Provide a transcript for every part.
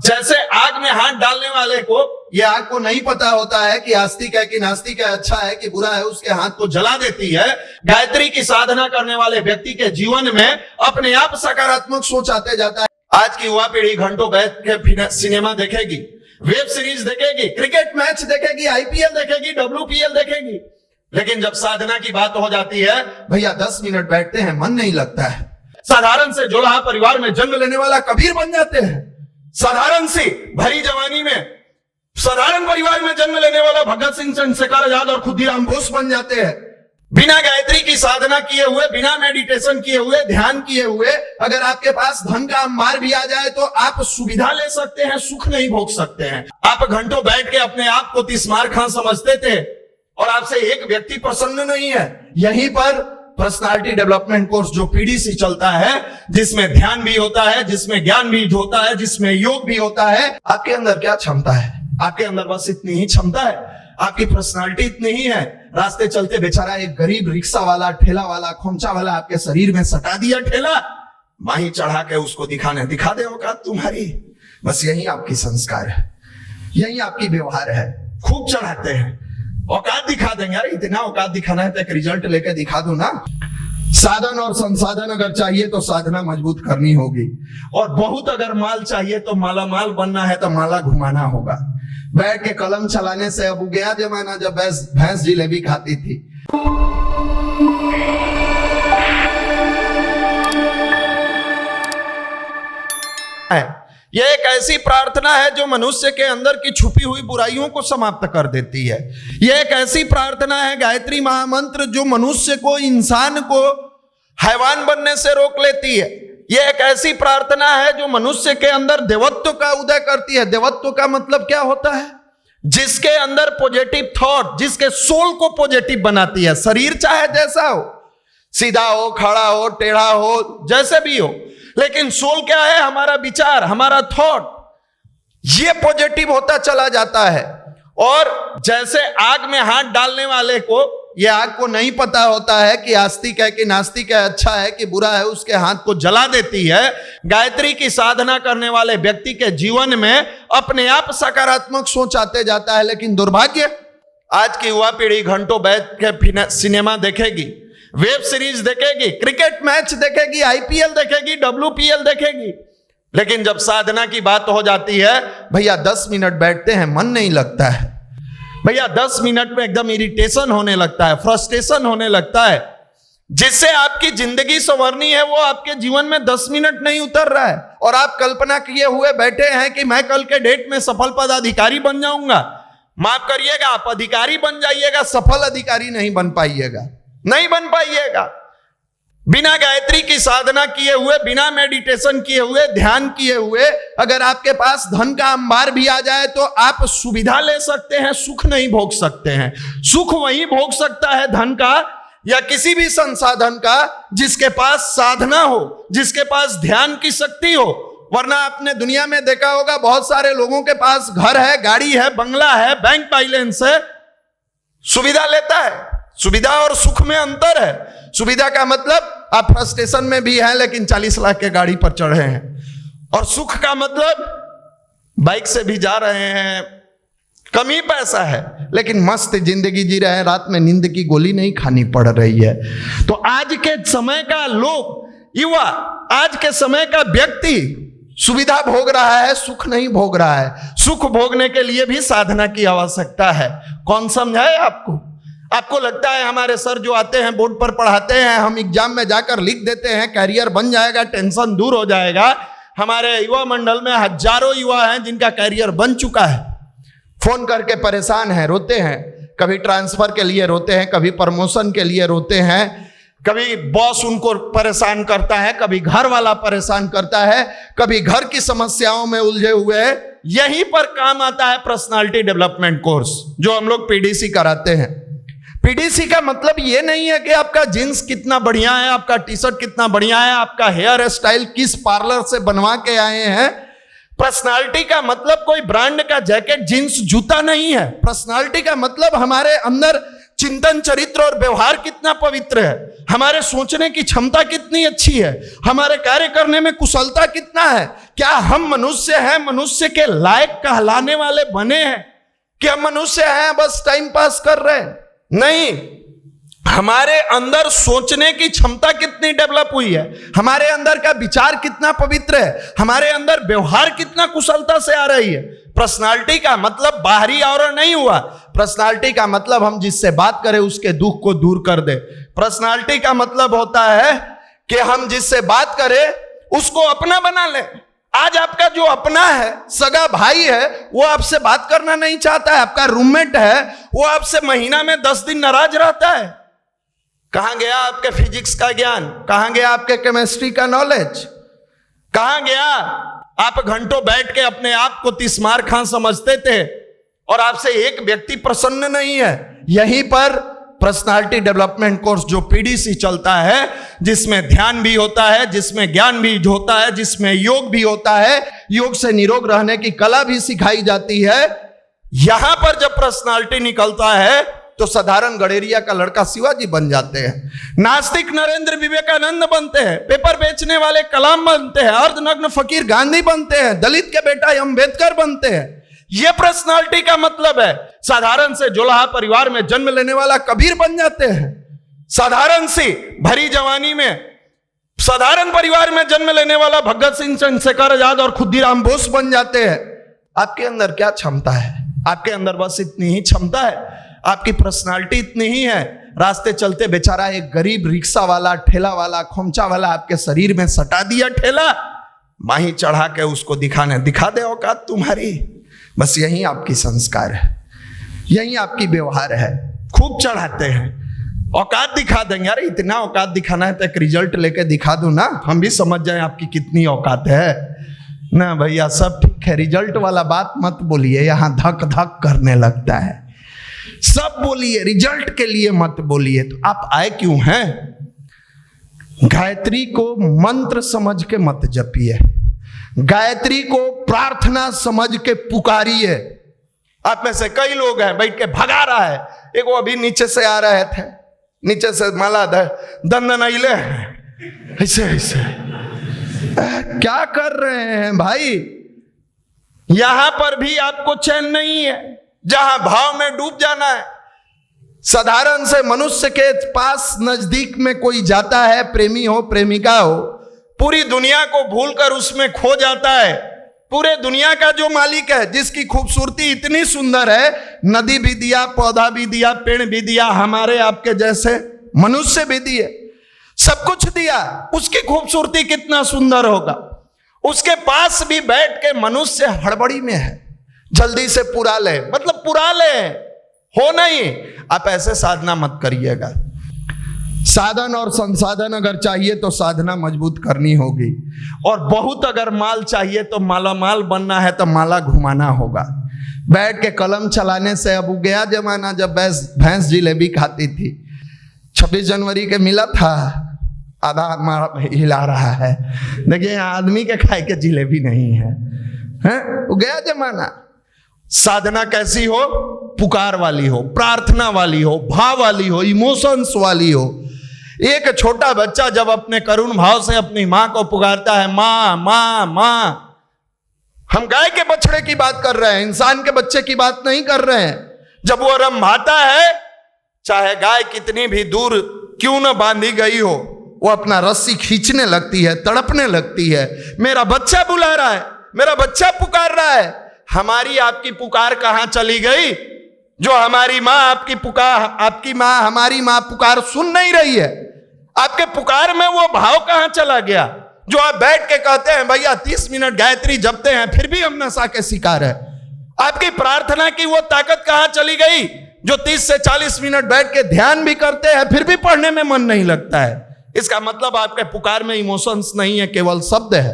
जैसे आग में हाथ डालने वाले को ये आग को नहीं पता होता है कि आस्तिक है कि नास्तिक है, अच्छा है कि बुरा है, उसके हाथ को जला देती है। गायत्री की साधना करने वाले व्यक्ति के जीवन में अपने आप सकारात्मक सोच आते जाता है। आज की युवा पीढ़ी घंटों बैठ के सिनेमा देखेगी, वेब सीरीज देखेगी, क्रिकेट मैच देखेगी, आईपीएल देखेगी, डब्ल्यूपीएल देखेगी, लेकिन जब साधना की बात हो जाती है, भैया 10 मिनट बैठते हैं, मन नहीं लगता है। साधारण से जोड़ा परिवार में जन्म लेने वाला कबीर बन जाते हैं। साधारण सी भरी जवानी में साधारण परिवार में जन्म लेने वाला भगत सिंह, चंद्रशेखर आजाद और खुदीराम बोस बन जाते हैं। बिना गायत्री की साधना किए हुए, बिना मेडिटेशन किए हुए, ध्यान किए हुए अगर आपके पास धन का अंबार भी आ जाए तो आप सुविधा ले सकते हैं, सुख नहीं भोग सकते हैं। आप घंटों बैठ के अपने आप को तिस्मार खां समझते थे और आपसे एक व्यक्ति प्रसन्न नहीं है। यहीं पर पर्सनालिटी डेवलपमेंट कोर्स जो पीडीसी चलता है, जिसमें ध्यान भी होता है, जिसमें ज्ञान भी होता है, जिसमें योग भी होता है। आपके अंदर क्या क्षमता है? आपके अंदर बस इतनी ही क्षमता है, आपकी पर्सनालिटी इतनी ही है। रास्ते चलते बेचारा एक गरीब रिक्शा वाला, ठेला वाला, खोमचा वाला आपके शरीर में सटा दिया ठेला, माही चढ़ा के उसको दिखा दे औकात तुम्हारी। बस यही आपकी संस्कार है, यही आपकी व्यवहार है। खूब चढ़ाते हैं, औकात दिखा देंगे। यार इतना औकात दिखाना है तो एक रिजल्ट लेके दिखा दो ना। साधन और संसाधन अगर चाहिए तो साधना मजबूत करनी होगी, और बहुत अगर माल चाहिए तो माला माल बनना है तो माला घुमाना होगा। बैठ के कलम चलाने से अब गया जमाना जब भैंस जिलेबी खाती थी। यह एक ऐसी प्रार्थना है जो मनुष्य के अंदर की छुपी हुई बुराइयों को समाप्त कर देती है। यह एक ऐसी प्रार्थना है, गायत्री महामंत्र, जो मनुष्य को, इंसान को हैवान बनने से रोक लेती है। यह एक ऐसी प्रार्थना है जो मनुष्य के अंदर देवत्व का उदय करती है। देवत्व का मतलब क्या होता है? जिसके अंदर पॉजिटिव थॉट, जिसके सोल को पॉजिटिव बनाती है। शरीर चाहे जैसा हो, सीधा हो, खड़ा हो, टेढ़ा हो, जैसे भी हो, लेकिन सोल क्या है? हमारा विचार, हमारा थॉट, ये पॉजिटिव होता चला जाता है। और जैसे आग में हाथ डालने वाले को ये आग को नहीं पता होता है कि आस्तिक है कि नास्तिक है, अच्छा है कि बुरा है, उसके हाथ को जला देती है। गायत्री की साधना करने वाले व्यक्ति के जीवन में अपने आप सकारात्मक सोच आते जाता है। लेकिन दुर्भाग्य, आज की युवा पीढ़ी घंटों बैठ के सिनेमा देखेगी, वेब सीरीज देखेगी, क्रिकेट मैच देखेगी, आईपीएल देखेगी, डब्ल्यूपीएल देखेगी, लेकिन जब साधना की बात हो जाती है, भैया 10 मिनट बैठते हैं, मन नहीं लगता है। भैया 10 मिनट में एकदम इरिटेशन होने लगता है, फ्रस्ट्रेशन होने लगता है। जिससे आपकी जिंदगी संवरनी है वो आपके जीवन में 10 मिनट नहीं उतर रहा है, और आप कल्पना किए हुए बैठे हैं कि मैं कल के डेट में सफल पदाधिकारी बन जाऊंगा। माफ करिएगा, आप अधिकारी बन जाइएगा, सफल अधिकारी नहीं बन पाइएगा, नहीं बन पाइएगा। बिना गायत्री की साधना किए हुए, बिना मेडिटेशन किए हुए, ध्यान किए हुए अगर आपके पास धन का अंबार भी आ जाए तो आप सुविधा ले सकते हैं, सुख नहीं भोग सकते हैं। सुख वही भोग सकता है धन का या किसी भी संसाधन का जिसके पास साधना हो, जिसके पास ध्यान की शक्ति हो। वरना आपने दुनिया में देखा होगा, बहुत सारे लोगों के पास घर है, गाड़ी है, बंगला है, बैंक बैलेंस है, सुविधा लेता है। सुविधा और सुख में अंतर है। सुविधा का मतलब आप फ्रस्ट्रेशन में भी हैं लेकिन 40 लाख के गाड़ी पर चढ़े हैं, और सुख का मतलब बाइक से भी जा रहे हैं, कम ही पैसा है लेकिन मस्त जिंदगी जी रहे हैं, रात में नींद की गोली नहीं खानी पड़ रही है। तो आज के समय का लोग, युवा, आज के समय का व्यक्ति सुविधा भोग रहा है, सुख नहीं भोग रहा है। सुख भोगने के लिए भी साधना की आवश्यकता है। कौन समझाए आपको? आपको लगता है हमारे सर जो आते हैं बोर्ड पर पढ़ाते हैं, हम एग्जाम में जाकर लिख देते हैं, कैरियर बन जाएगा, टेंशन दूर हो जाएगा। हमारे युवा मंडल में हजारों युवा हैं जिनका कैरियर बन चुका है, फोन करके परेशान हैं, रोते हैं। कभी ट्रांसफर के लिए रोते हैं, कभी प्रमोशन के लिए रोते हैं, कभी बॉस उनको परेशान करता है, कभी घर वाला परेशान करता है, कभी घर की समस्याओं में उलझे हुए। यहीं पर काम आता है पर्सनालिटी डेवलपमेंट कोर्स जो हम लोग पीडीसी कराते हैं। पीडीसी का मतलब ये नहीं है कि आपका जींस कितना बढ़िया है, आपका टी शर्ट कितना बढ़िया है, आपका हेयर स्टाइल किस पार्लर से बनवा के आए हैं। पर्सनालिटी का मतलब कोई ब्रांड का जैकेट, जींस, जूता नहीं है। पर्सनालिटी का मतलब हमारे अंदर चिंतन, चरित्र और व्यवहार कितना पवित्र है, हमारे सोचने की क्षमता कितनी अच्छी है, हमारे कार्य करने में कुशलता कितना है। क्या हम मनुष्य हैं, मनुष्य के लायक कहलाने वाले बने हैं कि हम मनुष्य हैं बस टाइम पास कर रहे हैं? नहीं, हमारे अंदर सोचने की क्षमता कितनी डेवलप हुई है, हमारे अंदर का विचार कितना पवित्र है, हमारे अंदर व्यवहार कितना कुशलता से आ रही है। पर्सनालिटी का मतलब बाहरी आवरण नहीं हुआ, पर्सनालिटी का मतलब हम जिससे बात करें उसके दुख को दूर कर दे। पर्सनालिटी का मतलब होता है कि हम जिससे बात करें उसको अपना बना ले। आज आपका जो अपना है, सगा भाई है, वो आपसे बात करना नहीं चाहता है, आपका रूममेट है, वो आपसे महीना में 10 दिन नाराज रहता है। कहां गया आपके फिजिक्स का ज्ञान, कहां गया आपके केमिस्ट्री का नॉलेज, कहां गया? आप घंटों बैठ के अपने आप को तिस्मार खां समझते थे और आपसे एक व्यक्ति प्रसन्न नहीं है। यहीं पर पर्सनालिटी डेवलपमेंट कोर्स जो पीडीसी चलता है, जिसमें ध्यान भी होता है, जिसमें ज्ञान भी होता है, जिसमें योग भी होता है, योग से निरोग रहने की कला भी सिखाई जाती है। यहां पर जब पर्सनालिटी निकलता है तो साधारण गडेरिया का लड़का शिवाजी बन जाते हैं, नास्तिक नरेंद्र विवेकानंद बनते हैं, पेपर बेचने वाले कलाम बनते हैं, अर्धनग्न फकीर गांधी बनते हैं, दलित के बेटा अम्बेडकर बनते हैं। यह पर्सनालिटी का मतलब है। साधारण से जोलाहा परिवार में जन्म लेने वाला कबीर बन जाते हैं, साधारण सी भरी जवानी में साधारण परिवार में जन्म लेने वाला भगत सिंह, चंद्रशेखर आजाद और खुदीराम बोस बन जाते हैं। आपके अंदर क्या क्षमता है? आपके अंदर बस इतनी ही क्षमता है, आपकी पर्सनालिटी इतनी ही है। रास्ते चलते बेचारा एक गरीब रिक्शा वाला, ठेला वाला, खोमचा वाला आपके शरीर में सटा दिया ठेला, माही चढ़ा के उसको दिखा दे औकात तुम्हारी। बस यही आपकी संस्कार है, यही आपकी व्यवहार है। खूब चढ़ाते हैं, औकात दिखा देंगे। अरे इतना औकात दिखाना है तो एक रिजल्ट लेके दिखा दो ना, हम भी समझ जाए आपकी कितनी औकात है ना। भैया सब ठीक है, रिजल्ट वाला बात मत बोलिए, यहां धक धक करने लगता है। सब बोलिए, रिजल्ट के लिए मत बोलिए। तो आप आए क्यों हैं? गायत्री को मंत्र समझ के मत जपिए, गायत्री को प्रार्थना समझ के पुकारिए। आप में से कई लोग हैं बैठ के भगा रहा है, एक वो अभी नीचे से आ रहे थे, नीचे से माला दंदन आइले ऐसे ऐसे क्या कर रहे हैं भाई? यहां पर भी आपको चैन नहीं है, जहां भाव में डूब जाना है। साधारण से मनुष्य के पास नजदीक में कोई जाता है, प्रेमी हो प्रेमिका हो, पूरी दुनिया को भूलकर उसमें खो जाता है। पूरे दुनिया का जो मालिक है, जिसकी खूबसूरती इतनी सुंदर है, नदी भी दिया, पौधा भी दिया, पेड़ भी दिया, हमारे आपके जैसे मनुष्य भी दिए, सब कुछ दिया, उसकी खूबसूरती कितना सुंदर होगा। उसके पास भी बैठ के मनुष्य हड़बड़ी में है, जल्दी से पुरा ले, मतलब पुरा ले, हो नहीं। आप ऐसे साधना मत करिएगा। साधन और संसाधन अगर चाहिए तो साधना मजबूत करनी होगी, और बहुत अगर माल चाहिए तो मालामाल बनना है तो माला घुमाना होगा। बैठ के कलम चलाने से अब गया जमाना जब भैंस जिलेबी खाती थी। 26 जनवरी के मिला था, आधा हिला रहा है, देखिए यहाँ आदमी के खाए के जिलेबी नहीं है, वो गया जमाना। साधना कैसी हो? पुकार वाली हो, प्रार्थना वाली हो, भाव वाली हो, इमोशंस वाली हो। एक छोटा बच्चा जब अपने करुण भाव से अपनी मां को पुकारता है, मां मां मां, हम गाय के बछड़े की बात कर रहे हैं, इंसान के बच्चे की बात नहीं कर रहे हैं। जब वो रंभाता है, चाहे गाय कितनी भी दूर क्यों न बांधी गई हो, वो अपना रस्सी खींचने लगती है, तड़पने लगती है। मेरा बच्चा बुला रहा है, मेरा बच्चा पुकार रहा है। हमारी आपकी पुकार कहां चली गई? जो हमारी मां आपकी पुकार, आपकी मां हमारी मां पुकार सुन नहीं रही है, आपके पुकार में वो भाव कहां चला गया? जो आप बैठ के कहते हैं भैया 30 मिनट गायत्री जपते हैं फिर भी हम नशा के शिकार है। आपकी प्रार्थना की वो ताकत कहां चली गई? जो 30 से 40 मिनट बैठ के ध्यान भी करते हैं फिर भी पढ़ने में मन नहीं लगता है। इसका मतलब आपके पुकार में इमोशंस नहीं है, केवल शब्द है,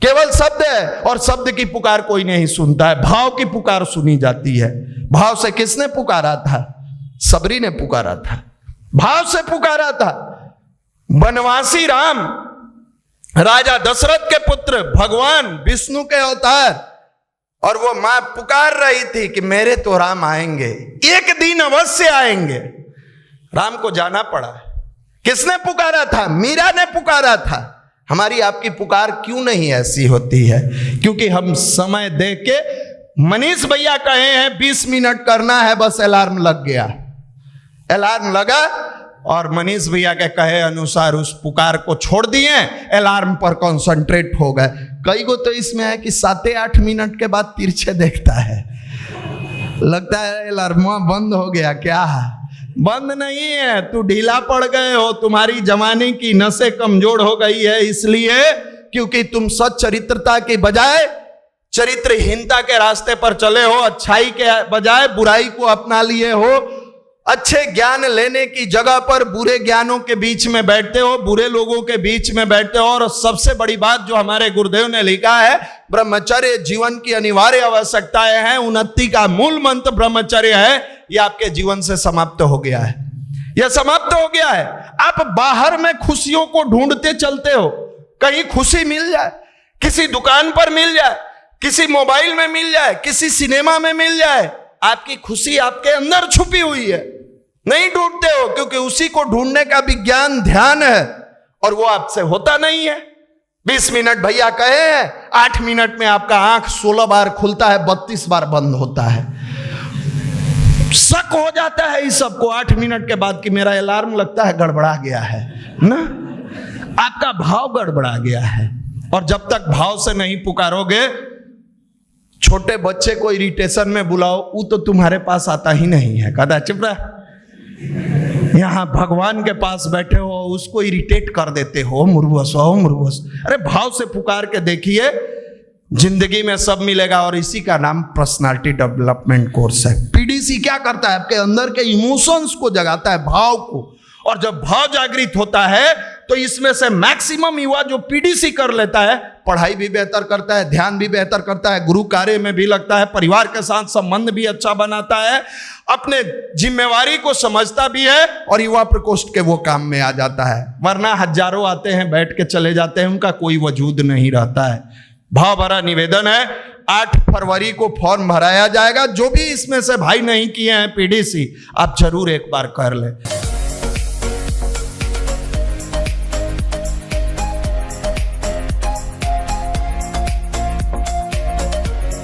केवल शब्द है। और शब्द की पुकार कोई नहीं सुनता है, भाव की पुकार सुनी जाती है। भाव से किसने पुकारा था? सबरी ने पुकारा था, भाव से पुकारा था। वनवासी राम, राजा दशरथ के पुत्र, भगवान विष्णु के अवतार, और वो मां पुकार रही थी कि मेरे तो राम आएंगे, एक दिन अवश्य आएंगे। राम को जाना पड़ा। किसने पुकारा था? मीरा ने पुकारा था। हमारी आपकी पुकार क्यों नहीं ऐसी होती है? क्योंकि हम समय दे के, मनीष भैया कहे हैं 20 मिनट करना है, बस अलार्म लग गया, अलार्म लगा और मनीष भैया के कहे अनुसार उस पुकार को छोड़ दिए, अलार्म पर कंसंट्रेट हो गए। कई को तो इसमें है कि 7-8 मिनट के बाद तिरछे देखता है, लगता है अलार्म बंद हो गया क्या? बंद नहीं है, तू ढीला पड़ गए हो, तुम्हारी जवानी की नसें कमजोर हो गई है, इसलिए क्योंकि तुम सच्चरित्रता के बजाय चरित्रहीनता के रास्ते पर चले हो, अच्छाई के बजाय बुराई को अपना लिए हो, अच्छे ज्ञान लेने की जगह पर बुरे ज्ञानों के बीच में बैठते हो, बुरे लोगों के बीच में बैठते हो। और सबसे बड़ी बात जो हमारे गुरुदेव ने लिखा है, ब्रह्मचर्य जीवन की अनिवार्य आवश्यकताएं हैं, उन्नति का मूल मंत्र ब्रह्मचर्य है, यह आपके जीवन से समाप्त हो गया है, यह समाप्त हो गया है। आप बाहर में खुशियों को ढूंढते चलते हो, कहीं खुशी मिल जाए, किसी दुकान पर मिल जाए, किसी मोबाइल में मिल जाए, किसी सिनेमा में मिल जाए, आपकी खुशी आपके अंदर छुपी हुई है, नहीं ढूंढते हो, क्योंकि उसी को ढूंढने का विज्ञान ध्यान है और वो आपसे होता नहीं है। 20 मिनट भैया कहे हैं, 8 मिनट में आपका आंख 16 बार खुलता है, 32 बार बंद होता है। शक हो जाता है इस सबको 8 मिनट के बाद कि मेरा अलार्म लगता है गड़बड़ा गया है ना, आपका भाव गड़बड़ा गया है। और जब तक भाव से नहीं पुकारोगे, छोटे बच्चे को इरिटेशन में बुलाओ, वो तो तुम्हारे पास आता ही नहीं है, कदा चुप रहा। यहाँ भगवान के पास बैठे हो, उसको इरिटेट कर देते हो, मुर्वस हो मुर्वस। अरे भाव से पुकार के देखिए, जिंदगी में सब मिलेगा। और इसी का नाम पर्सनालिटी डेवलपमेंट कोर्स है। पीडीसी क्या करता है? आपके अंदर के इमोशंस को जगाता है, भाव को। और जब भाव जागृत होता है तो इसमें से मैक्सिमम युवा जो पीडीसी कर लेता है, पढ़ाई भी बेहतर करता है, ध्यान भी बेहतर करता है, गुरु कार्य में भी लगता है, परिवार के साथ संबंध भी अच्छा बनाता है, अपने जिम्मेवारी को समझता भी है और युवा प्रकोष्ठ के वो काम में आ जाता है। वरना हजारों आते हैं, बैठ के चले जाते हैं, उनका कोई वजूद नहीं रहता है। भाव भरा निवेदन है, 8 फरवरी को फॉर्म भराया जाएगा। जो भी इसमें से भाई नहीं किए हैं पीडीसी, आप जरूर एक बार कर लें।